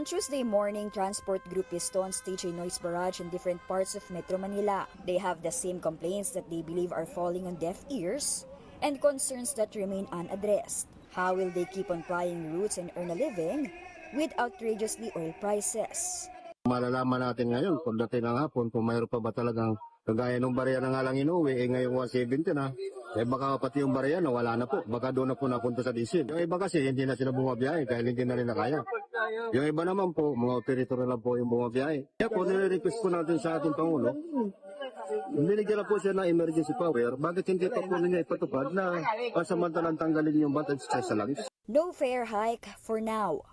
On Tuesday morning, Transport Group Piston staged a noise barrage in different parts of Metro Manila. They have the same complaints that they believe are falling on deaf ears and concerns that remain unaddressed. How will they keep on plying routes and earn a living with outrageously oil prices? Malalaman natin ngayon, pagdating ng hapon, kung mayroon pa ba talagang kagaya ng barya na nga lang inuwi, ngayong 170 na, baka pati yung barya na wala na po, baka doon na po napunta sa diesel. Yung iba kasi hindi na sila bumabiyahe dahil hindi na rin nakaya. Yung iba naman po, mga operator na lang po yung bumabiyahe. Kaya po, nire-request po natin sa ating Pangulo, binigyan na po siya ng emergency power, bakit hindi pa po niya ipatupad na pasamantalang tanggalin yung VAT sa langis? No fare hike for now.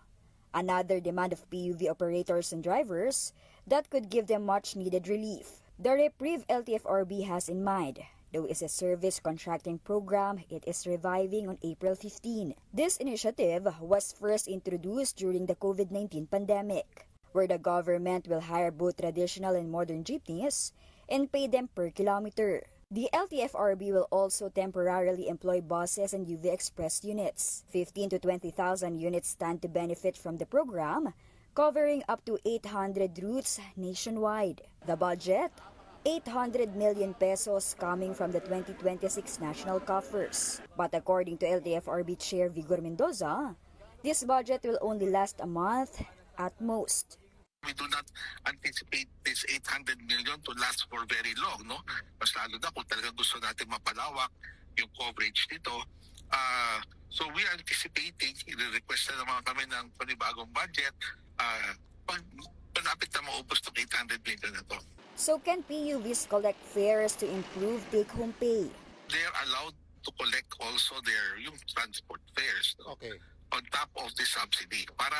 Another demand of PUV operators and drivers that could give them much-needed relief. The reprieve LTFRB has in mind, though is a service contracting program it is reviving on April 15. This initiative was first introduced during the COVID-19 pandemic, where the government will hire both traditional and modern jeepneys and pay them per kilometer. The LTFRB will also temporarily employ buses and UV Express units. 15 to 20,000 units stand to benefit from the program, covering up to 800 routes nationwide. The budget? 800 million pesos coming from the 2026 national coffers. But according to LTFRB Chair Vigor Mendoza, this budget will only last a month at most. We do not anticipate this 800 million to last for very long, no? Mas lalo na kung talagang gusto natin mapalawak yung coverage nito. So we are anticipating, i-request na naman kami ng panibagong budget, malapit na maubos itong 800 million na to. So can PUVs collect fares to improve take-home pay? They're allowed to collect also yung transport fares, no? Okay. On top of the subsidy para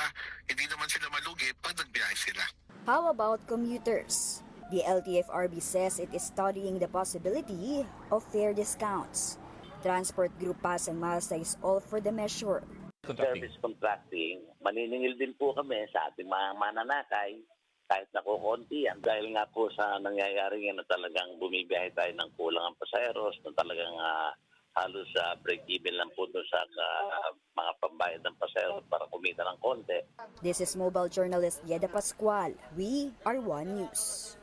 hindi naman sila malugi pag nagbiyahe sila. How about commuters? The LTFRB says it is studying the possibility of fare discounts. Transport Group Pass and Malta is all for the measure. Service contracting, maniningil din po kami sa ating mga mananakay kahit na kukunti yan. Dahil nga po sa nangyayari nga na talagang bumibiyahe tayo ng kulang ang pasayeros, na talagang halos break-even lang po doon sa mga pambayad ng pasahero para kumita ng konti. This is mobile journalist Yeda Pascual. We are One News.